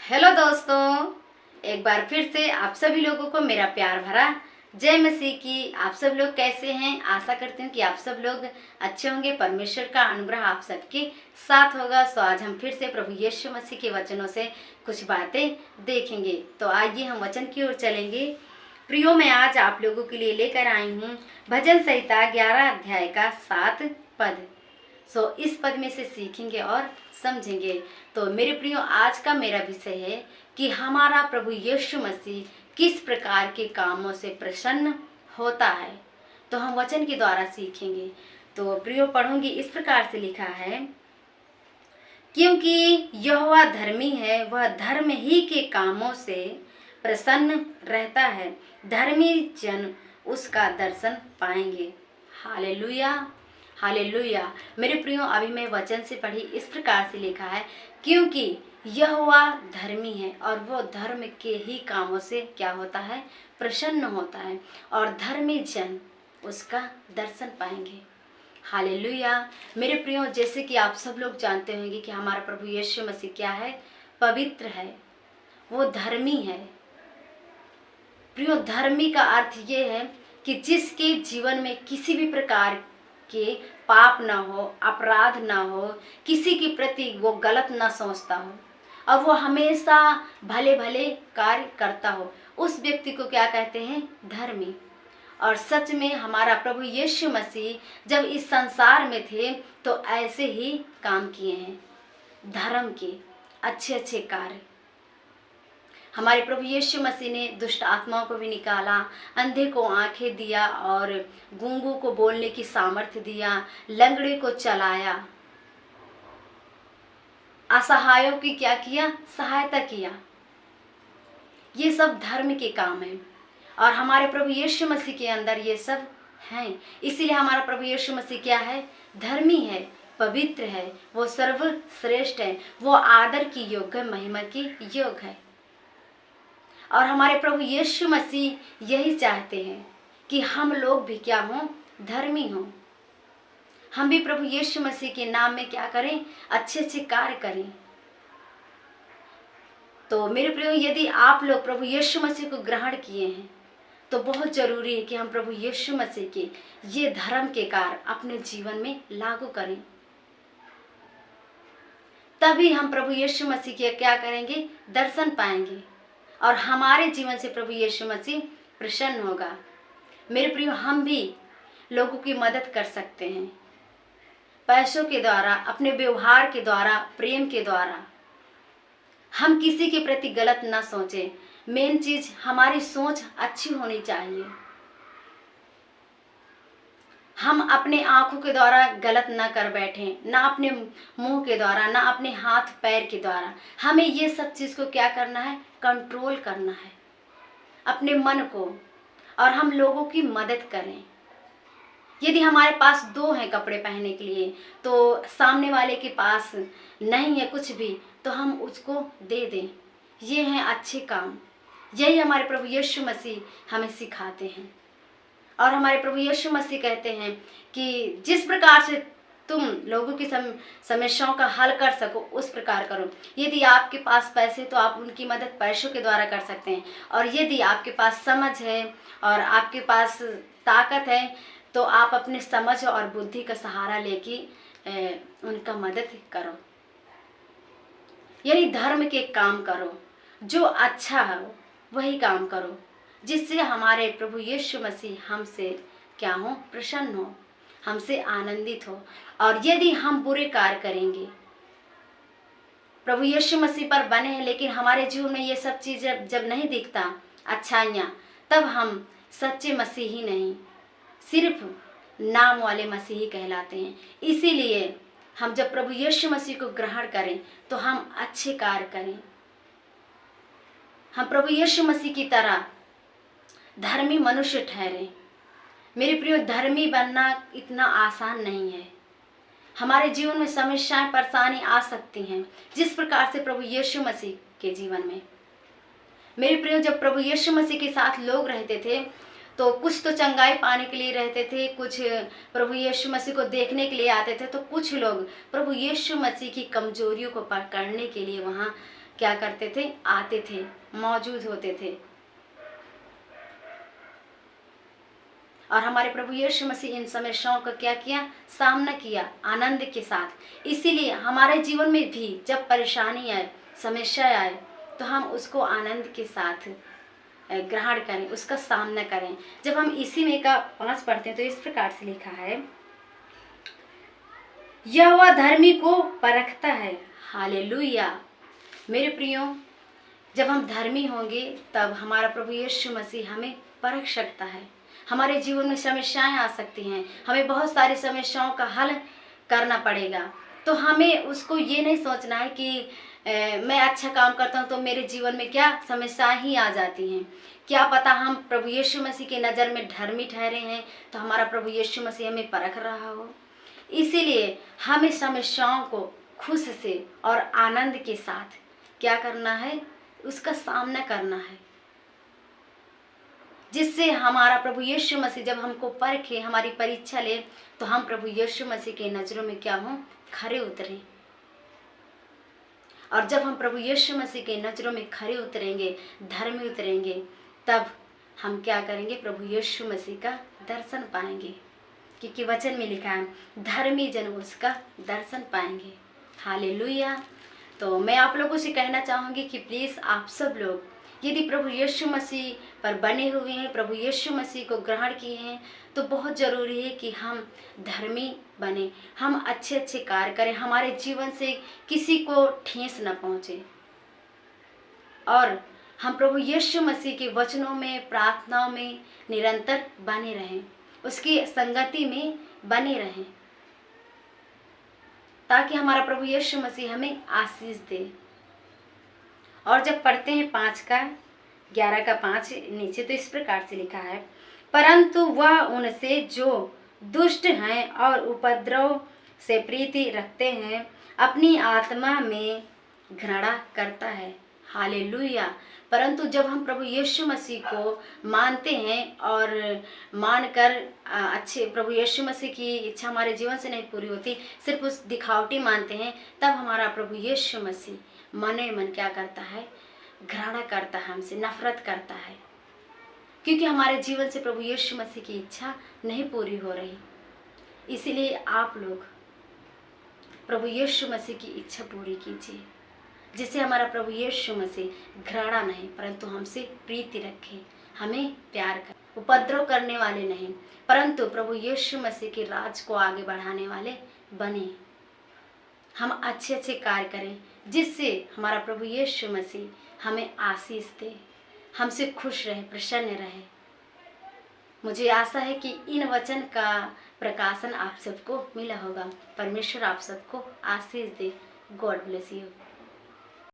Hello दोस्तों, एक बार फिर से आप सभी लोगों को मेरा प्यार भरा जय मसीह की। आप सब लोग कैसे हैं? आशा करती हूँ कि आप सब लोग अच्छे होंगे। परमेश्वर का अनुग्रह आप सबके साथ होगा। सो आज हम फिर से प्रभु यीशु मसीह के वचनों से कुछ बातें देखेंगे। तो आइए हम वचन की ओर चलेंगे। प्रियो, मैं आज आप लोगों के लिए लेकर आई हूँ भजन संहिता 11 अध्याय का 7 पद। सो इस पद में से सीखेंगे और समझेंगे। तो मेरे प्रियो, आज का मेरा विषय है कि हमारा प्रभु यीशु मसीह किस प्रकार के कामों से प्रसन्न होता है। तो हम वचन के द्वारा सीखेंगे। तो प्रियो, पढ़ूंगी। इस प्रकार से लिखा है, क्योंकि यहोवा धर्मी है, वह धर्म ही के कामों से प्रसन्न रहता है। धर्मी जन उसका दर्शन पाएंगे। Hallelujah, hallelujah. मेरे प्रियो, अभी मैं वचन से पढ़ी। इस प्रकार से लिखा है, क्योंकि यहोवा धर्मी है और वो धर्म के ही कामों से क्या होता है? प्रसन्न होता है, और धर्मी जन उसका दर्शन पाएंगे। हालेलुया। मेरे प्रियो, जैसे कि आप सब लोग जानते होंगे कि हमारा प्रभु यीशु मसीह क्या है? पवित्र है, वो धर्मी है। प्रियो, धर्मी का अर्थ ये है कि जिसके जीवन में किसी भी प्रकार के पाप ना हो, अपराध ना हो, किसी के प्रति वो गलत ना सोचता हो, और वो हमेशा भले भले कार्य करता हो, उस व्यक्ति को क्या कहते हैं? धर्मी। और सच में हमारा प्रभु यीशु मसीह जब इस संसार में थे तो ऐसे ही काम किए हैं, धर्म के अच्छे अच्छे कार्य। हमारे प्रभु यीशु मसीह ने दुष्ट आत्माओं को भी निकाला, अंधे को आंखें दिया और गूंगों को बोलने की सामर्थ्य दिया, लंगड़े को चलाया, असहायों की क्या किया? सहायता किया। ये सब धर्म के काम है और हमारे प्रभु यीशु मसीह के अंदर ये सब हैं। इसीलिए हमारा प्रभु यीशु मसीह क्या है? धर्मी है, पवित्र है, वो सर्वश्रेष्ठ है, वो आदर की योग्य, महिमा की योग्य है। और हमारे प्रभु यीशु मसीह यही चाहते हैं कि हम लोग भी क्या हों? धर्मी हों। हम भी प्रभु यीशु मसीह के नाम में क्या करें? अच्छे अच्छे कार्य करें। तो मेरे प्रियो, यदि आप लोग प्रभु यीशु मसीह को ग्रहण किए हैं तो बहुत जरूरी है कि हम प्रभु यीशु मसीह के ये धर्म के कार्य अपने जीवन में लागू करें। तभी हम प्रभु यीशु मसीह के क्या करेंगे? दर्शन पाएंगे और हमारे जीवन से प्रभु यीशु मसीह प्रसन्न होगा। मेरे प्रियो, हम भी लोगों की मदद कर सकते हैं, पैसों के द्वारा, अपने व्यवहार के द्वारा, प्रेम के द्वारा। हम किसी के प्रति गलत ना सोचें। मेन चीज, हमारी सोच अच्छी होनी चाहिए। हम अपने आंखों के द्वारा गलत ना कर बैठें, ना अपने मुंह के द्वारा, ना अपने हाथ पैर के द्वारा। हमें ये सब चीज को क्या करना है? कंट्रोल करना है अपने मन को, और हम लोगों की मदद करें। यदि हमारे पास दो हैं कपड़े पहनने के लिए, तो सामने वाले के पास नहीं है कुछ भी, तो हम उसको दे दें। ये हैं अच्छे काम। यही हमारे प्रभु यीशु मसीह हमें सिखाते हैं। और हमारे प्रभु यीशु मसीह कहते हैं कि जिस प्रकार से तुम लोगों की समस्याओं का हल कर सको, उस प्रकार करो। यदि आपके पास पैसे, तो आप उनकी मदद पैसों के द्वारा कर सकते हैं। और यदि आपके पास समझ है और आपके पास ताकत है, तो आप अपने समझ और बुद्धि का सहारा लेके उनका मदद करो। यानी धर्म के काम करो, जो अच्छा है वही काम करो, जिससे हमारे प्रभु यीशु मसीह हमसे क्या हो? प्रसन्न हो, हमसे आनंदित हो। और यदि हम बुरे कार्य करेंगे, प्रभु यीशु मसीह पर बने हैं, लेकिन हमारे जीवन में ये सब चीज जब नहीं दिखता, अच्छाइयाँ, तब हम सच्चे मसीही नहीं, सिर्फ नाम वाले मसीही कहलाते हैं। इसीलिए हम जब प्रभु यीशु मसीह को ग्रहण करें तो हम अच्छे कार्य करें। हम प्रभु यीशु मसीह की तरह धर्मी मनुष्य ठहरे। मेरे प्रियो, धर्मी बनना इतना आसान नहीं है। हमारे जीवन में समस्याएं, परेशानी आ सकती हैं, जिस प्रकार से प्रभु यीशु मसीह के जीवन में। मेरे प्रियो, जब प्रभु यीशु मसीह के साथ लोग रहते थे, तो कुछ तो चंगाई पाने के लिए रहते थे, कुछ प्रभु यीशु मसीह को देखने के लिए आते थे, तो कुछ लोग प्रभु यीशु मसीह की कमजोरियों को पकड़ने के लिए वहाँ क्या करते थे, आते थे, मौजूद होते थे। और हमारे प्रभु यीशु मसीह इन समस्याओं का क्या किया, सामना किया आनंद के साथ। इसीलिए हमारे जीवन में भी जब परेशानी आए, समस्या आए, तो हम उसको आनंद के साथ ग्रहण करें, उसका सामना करें। जब हम इसी में का 5 पढ़ते हैं तो इस प्रकार से लिखा है, यहोवा धर्मी को परखता है। हालेलुया। मेरे प्रियो, जब हम धर्मी होंगे तब हमारा प्रभु यीशु मसीह हमें परख सकता है। हमारे जीवन में समस्याएं आ सकती हैं, हमें बहुत सारी समस्याओं का हल करना पड़ेगा। तो हमें उसको ये नहीं सोचना है कि मैं अच्छा काम करता हूँ तो मेरे जीवन में क्या समस्याएं ही आ जाती हैं। क्या पता हम प्रभु यीशु मसीह की नज़र में धर्मी ठहरे हैं तो हमारा प्रभु यीशु मसीह हमें परख रहा हो। इसीलिए हमें समस्याओं को खुश से और आनंद के साथ क्या करना है, उसका सामना करना है, जिससे हमारा प्रभु यीशु मसीह जब हमको परखे, हमारी परीक्षा ले, तो हम प्रभु यीशु मसीह के नज़रों में क्या हों, खरे उतरें। और जब हम प्रभु यीशु मसीह के नज़रों में खरे उतरेंगे, धर्मी उतरेंगे, तब हम क्या करेंगे, प्रभु यीशु मसीह का दर्शन पाएंगे। क्योंकि वचन में लिखा है, धर्मी जन उसका दर्शन पाएंगे। हालेलुया। तो मैं आप लोगों से कहना चाहूँगी कि प्लीज़ आप सब लोग यदि प्रभु यीशु मसीह पर बने हुए हैं, प्रभु यीशु मसीह को ग्रहण किए हैं, तो बहुत ज़रूरी है कि हम धर्मी बने, हम अच्छे अच्छे कार्य करें, हमारे जीवन से किसी को ठेस न पहुँचे, और हम प्रभु यीशु मसीह के वचनों में, प्रार्थनाओं में निरंतर बने रहें, उसकी संगति में बने रहें, ताकि हमारा प्रभु यीशु मसीह हमें आशीष दे। और जब पढ़ते हैं 5 का 11 का 5 नीचे, तो इस प्रकार से लिखा है, परंतु वह उनसे जो दुष्ट हैं और उपद्रव से प्रीति रखते हैं अपनी आत्मा में घृणा करता है। हालेलुया। परंतु जब हम प्रभु यीशु मसीह को मानते हैं और मानकर अच्छे प्रभु यीशु मसीह की इच्छा हमारे जीवन से नहीं पूरी होती, सिर्फ उस दिखावटी मानते हैं, तब हमारा प्रभु यीशु मसीह मने मन क्या करता है, घृणा करता है, हमसे नफरत करता है, क्योंकि हमारे जीवन से प्रभु यीशु मसीह की इच्छा नहीं पूरी हो रही। इसीलिए आप लोग प्रभु यीशु मसीह की इच्छा पूरी कीजिए, जिससे हमारा प्रभु यीशु मसीह घृणा नहीं परंतु हमसे प्रीति रखे, हमें प्यार करे, उपद्रव करने वाले नहीं परंतु प्रभु यीशु मसीह के राज को आगे बढ़ाने वाले बने। हम अच्छे अच्छे कार्य करें, जिससे हमारा प्रभु यीशु मसीह हमें आशीष दे, हमसे खुश रहे, प्रसन्न रहे। मुझे आशा है कि इन वचन का प्रकाशन आप सबको मिला होगा। परमेश्वर आप सबको आशीष दे। God bless you.